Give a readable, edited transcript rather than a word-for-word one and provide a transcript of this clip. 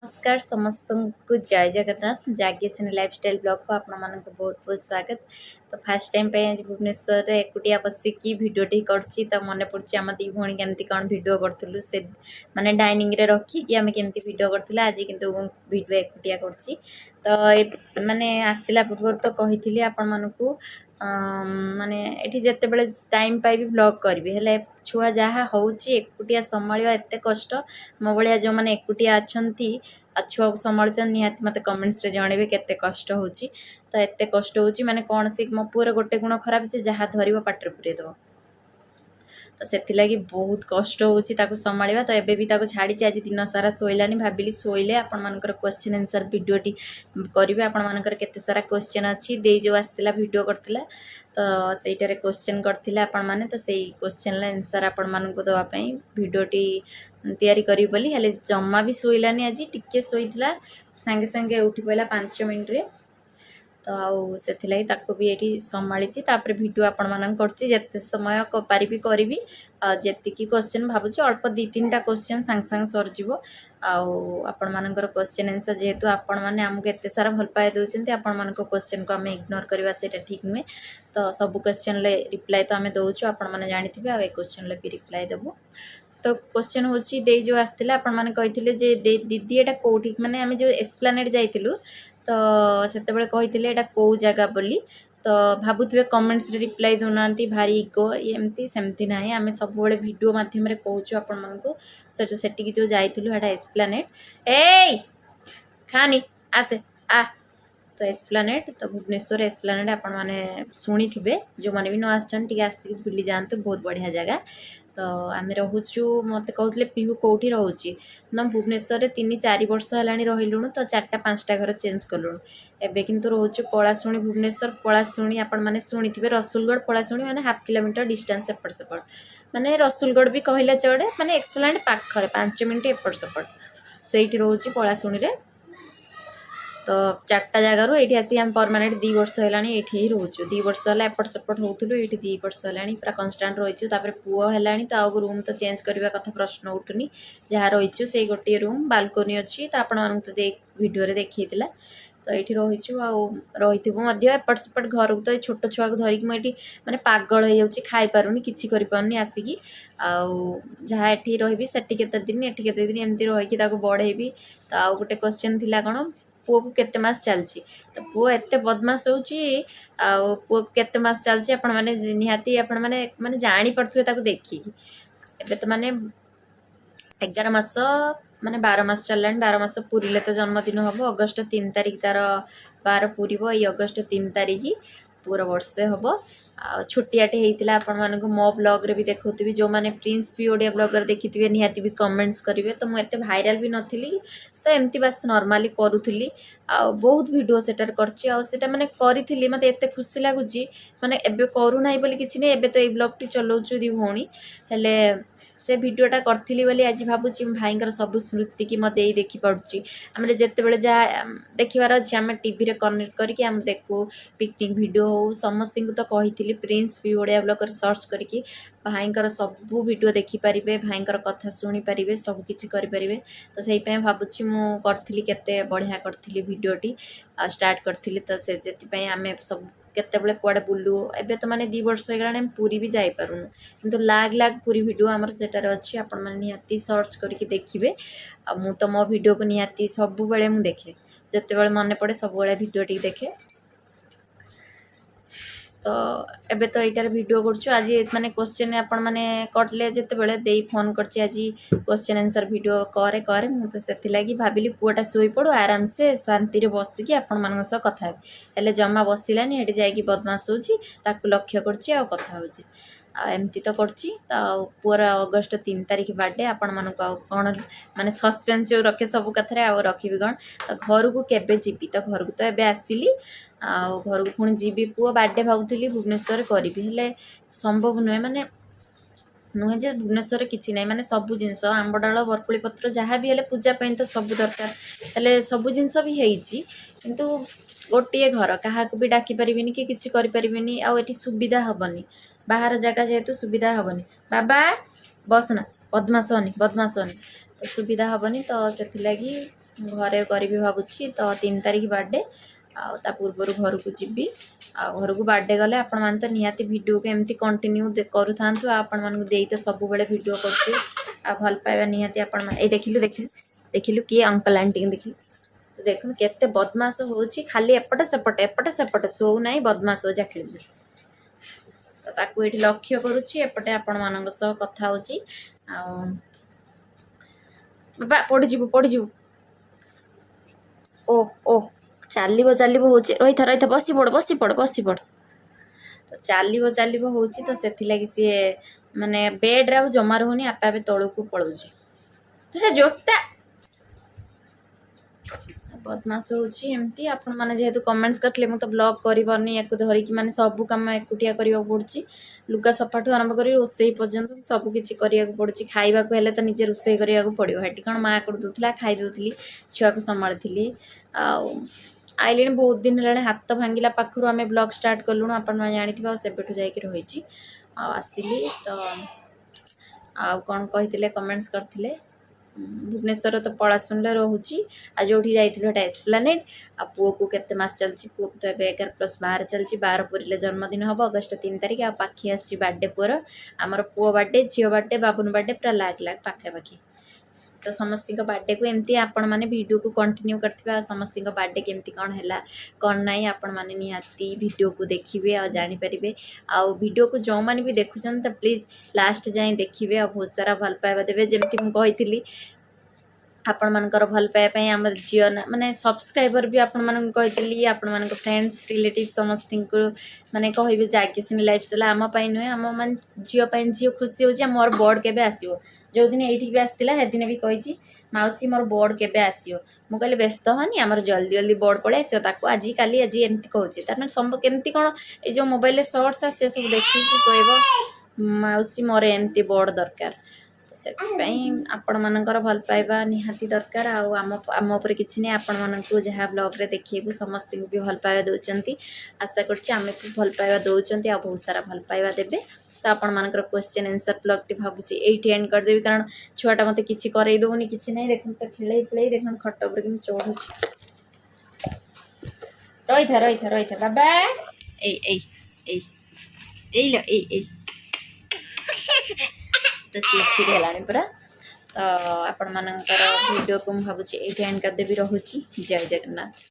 नमस्कार समस्त को जय जगन्नाथ जागेसिनी लाइफस्टाइल ब्लॉग को आपण मानक बहुत बहुत स्वागत। तो फास्ट टाइम पे आज भुवनेश्वर रे एकुटिया बसिकी भिडियोटी करछि तो मन पड़छि आम दी भणी केमती कौन भिडियो करथुलु से माने डाइनिंग रे रखी कि आम केमती भिडियो करथुला आज किंतु भिडियो एकुटिया करछि। तो माने आसिला पूर्व तो कहिथिली आपण मानकू माने एठी जत्ते बेले टाइम पाइबी ब्लॉग करबी हेले छुआ जहा होउछि एकुटिया संभाळिबा एते कष्ट मो भलिया जो माने एकुटिया अछंती आ छुआ संभाळचन निहाती मते कमेंट्स रे जणेबे केते कष्ट होउछि। तो एते कष्ट होउछि माने कोन से मो पुअर गोटे गुण खराब से जहा धरिबो पाटर पुरे दो तो से बहुत कष्ट होउछि ताको संभाळिबा। तो एबे भी ताको छाड़ी आज दिन सारा सोइलानी भाबिली सोइले आपण मानकर क्वेश्चन आंसर वीडियोटी करिवे आपण मानकर केते सारा क्वेश्चन अछि दे जो आस्तिला वीडियो करथिला तो सेइटारे क्वेश्चन करथिला आपण माने तो सेई क्वेश्चन ला आंसर आपण मानको दवा पई वीडियोटी तयारी करी बोली हेले जम्मा भी सोइलानी आज टिके सोइथिला संगे संगे उठी पइला 5 मिनिट रे तो आउ से भी ये संभाली भिडियो आपण मान करते समय पारिबी करी जी क्वेश्चन भावुँ अल्प 2-3 क्वेश्चन सांग सांग सरजिव आपण मानकर क्वेश्चन आंसर जेहेतु आपण मैंने आमको एत सारा भल पाए दौरान आपण मान क्वेश्चन को आम इग्नोर करवा से ठीक नुहे। तो सब क्वेश्चन रिप्लाई तो आम दौचु आपण मैंने जानी आ क्वेश्चन भी रिप्लाई देवु। तो क्वेश्चन हूँ दे जो आसला आपण मैंने कही दीदी एटा कौटी माने आम जो एस्प्लानेड जाइलु तो सेतेबेले कहिथिले एटा को जगह बोली तो भाबुथिबे कमेंट्स रे रिप्लाई दोना भारी इगो एमती सेमती नाही आमे सब बेले वीडियो माध्यम रे कहूछु आपण मानकू सेठी जो जाइथिलु एटा एस्प्लानेड ए खानी आसे आ तो एस्प्लानेड तो भुवनेश्वर एस्प्लानेड आपण माने सुनी थिबे जो माने भी न आछन टिके आसी बुली जानते बहुत बढ़िया जगह। तो आम रोचु मत कहते पीहू कौटी रोचे ना भुवनेश्वर 3-4 वर्ष है रहीलुणु तो 4-5टा घर चेंज कलुणु एबे किंतु रोचु पलाशुणी भुवनेश्वर पलाशुणी आपण माने शुणी थे रसुलगढ़ पलाशुणी माने 1/2 किलोमीटर डिस्टेंस एपट सेपट माने रसुलगढ़ भी कहले चढ़े माने एक्सप्लेनेड पाखरे 5 मिनिट एपट सेपट से रोचे पलाशुणी रे। तो 4टा जगार ये आसी आम परमानेंट 2 वर्ष है ये रोचु 2 वर्ष है एपट सेपट होलु ये 2 वर्ष है पूरा कन्स्टाट रही पुओ है तो आगे रूम तो चेंज करने कथा प्रश्न उठुनी जहाँ रहीचु से गोटे रूम बालकोनी अच्छी तो आपण मानक तो वीडियो देखा तो ये रहीचु रही एपट सेपट घर को तो छोट छुआ को धरिकी मुझे माने पागल हो खाई पारुनी किसी करें आसिकी जहाँ ये रही से दिन एमती रहीकि बढ़ेबी। तो आउ गोटे क्वेश्चन थिला कौन पुओ को केते मास चलची तो पुओ एते बदमाश होची पुओ केते मास चलची आपण माने निहाती आपण माने माने जानी पड़थुए ताको देखी एबे तो माने 11 मास माने 12 मास चललानी 12 मास पूरीले तो जन्मदिन हम अगस्ट 3 तारिख तार 12 पूरीबो ये अगस्ट 3 तारिख पूरा वर्षे हम आ छोटियाटे होता आपण मानक मो ब्लॉग रे भी देखुथि जो माने प्रिंस भी ओडिया ब्लॉगर देखिथिबे निहाती भी कमेंट्स करेंगे तो मुझे भाइराल भी नथिली तो एमती बास नॉर्मली करूथली आ बहुत वीडियो सेटार करछि आ सेटा माने करिथिली मते एते खुशी लागुची माने एबे करू नाही बोली किछि नै एबे तो ए ब्लॉग टी चलाउछु दी भौणी हेले से वीडियोटा करथिली बोली आज भाबुची भाईंकर सब स्मृति की मते एई देखि पड़ुची हमरे जत्ते बेले जा देखिबार अछि हम टीवी रे कनेक्ट करके हम देखू पिकनिक वीडियो हो समस्त को तो कहिथिली प्रिंस भी ओडिया ब्लॉगर सर्च करके भाईंकर सब वीडियो देखि पारिबे भाईंकर कथा सुनी पारिबे सब किछि करि पारिबे। तो सेहि पय भाबुची मु करथिली केते बढ़िया करथिली वीडियोटी स्टार्ट करथिली तो से जेति पय हमें सब केते बेले कुआडे बुलू एबे तो माने 2 वर्ष हो गलाने पूरी भी जाई पारुनु किंतु लाग लाग पूरी वीडियो हमर सेटार अछि आपण माने निहाती सर्च करके देखिबे आ मु तो मो वीडियो को निहाती सब बेले मु देखे जत्ते बेले मने पड़े सब बेले वीडियो टी देखे। तो एबे तो एटार वीडियो करछु आज माने क्वेश्चन आपण माने कटले जत्ते बेले देई फोन करछि आज क्वेश्चन आंसर वीडियो करे करे मु तो सेति लागि भाबिली पुआटा सोई पड़ो आराम से शांति रे बसिकी आपण मानक सह कथा हेले जम्मा बसिलानी एठी जाई कि बदमाश होछि ताकू लक्ष्य करछि आ कथा होछि एमती तो करछि। तो पूरा अगस्ट 3 तारिख बर्थडे आपण मानक कौन माने सस्पेंस जो रखे सब कथा आ रखी कौन तो घर को केबे जीबी तो घर को तो एबे आसिली आ घर को पुणी जीबी पुओ बर्थडे भावुली भुवनेश्वर करी हेले संभव नुहे माने नुहे जे भुवनेश्वर किछि नै माने सब जिनस आंबडाल बरकुली पत्र जहाँ भी हेले पूजा पई तो सब दरकार हेले सब जिनस भी हेइछि किंतु गोटे घर क्या भी डाकी पारिबिनी कि किछि करि पारिबिनी आ एठी सुविधा हबनी बाहर जगह जेहेतु सुविधा हबनी बाबा बसना बदमाश हनी तो सुविधा हबनी तो सेथिलागी घरे करी भावुची तो 3 तारिख बर्थडे आ पूर्वर घर को जीवी घर को बर्थडे गले आपण मान तो निहाती वीडियो को एमती कंटिन्यू करू थांतु आपण मान देई तो सब बेले वीडियो करछु आ भल पाइबा निहाती आपण मान ए देखिलु किए अंकल आंटी देखिलु तो देखो केते बदमाश होची खाली एपटे सेपटे सो नाही बदमाश हो जा खेलु तो ताकू एठी लक्ष्य करूची एपटे आपण मानक सह कथा होची आ बाबा पड़ी जीवु ओ चलो हो रही था बसी पड़ तो चलो हो तो से सी माने बेड रे जमा रहुनी आपे आपे तलू को पड़ुची तो जोटा बदमाश होमती आपण मैंने जेहेतु कमेंट्स करते मुझे तो ब्लॉग करनी या धरिकी माने सब कम एकुटिया करने पड़ी लुगा सफाठू आरंभ कर रोसई पर्यंत सब किसी करने पड़ी खावा हेल्ले तो निजे रोसई करा पड़ो हेटी कौन माँ कर दूसरा खाई दूसरी छुआ को संभाली आईले बहुत दिन है हाथ भांगिला पाखु आम ब्लॉग स्टार्ट कलुँ आपण जानी सेबठू जाकि आसिली तो आउ कौन कही कमेंट्स करते भुवनेश्वर तो पलाशुनी रोची आ जो जाइए एस्प्लानेड आ पुओ को केते मास चलती पुओ तो 11+ बाहर चलती 12 पूरे जन्मदिन हम अगस्ट 3 तारिख आ पाखी आसी बर्थडे पुअर आमर पुओ बर्थडे झील बर्थडे बाबुन बर्थडे पूरा लाख पाखापाखि तो समस्त बर्थडे को एमती आपण मैंने वीडियो को कंटिन्यू करते समस्त बर्थडे केमती कौन है कौन ना आपण मैंने निहाती वीडियो को देखिए और जानीपारे आउ वीडियो को जो मैंने भी देखुं तो प्लीज लास्ट जाए देखिए और बहुत सारा भल पाइबा देवे जमती मुझे आपण मानकर भल पाइबा आम झील माने सब्सक्राइबर भी आपण मान कही आपण मान फ्रेंड्स रिलेटिव समस्त को माने कहे जाग्यसिनी लाइफस्टाइल आम नुहे आम मान झील झील खुशी हो मोर बोर्ड केबे आसीबो जो दिन ये भी आसला है दिन भी कही मौसी मोर बोर्ड केबे आसियो मु कहले व्यस्त हनी आमर जल्दी जल्दी बोर्ड पड़े आसो ताको आज काली आज एमती कहूँ तार सब केमती कौन ये जो मोबाइल सर्ट्स आसे सब देखिए कह मौसी मोर एमती बोर्ड दरकार से आपण मानकर भल पाइबा निहाती दरकार आम उपर किसी नहीं आपण मानक जहाँ ब्लॉग रे देखिए समस्त भी भल पाइबा दौरान आशा करें भल पाइबा दौरान आ बहुत सारा भल पाइबा देवे तो आपण मानकर क्वेश्चन आंसर ब्लॉग टी भावुची ये एंड करदेवी कारण छुआटा मत किसी करई दौनी किसी नहीं देख तो खेल देख खट उपर कि चढ़ू रही था बाबा तो चिड़चिड़ी है पूरा तो आपण मानकर वीडियो को भावुची ये एंड करदेवी रोची जय जगन्नाथ।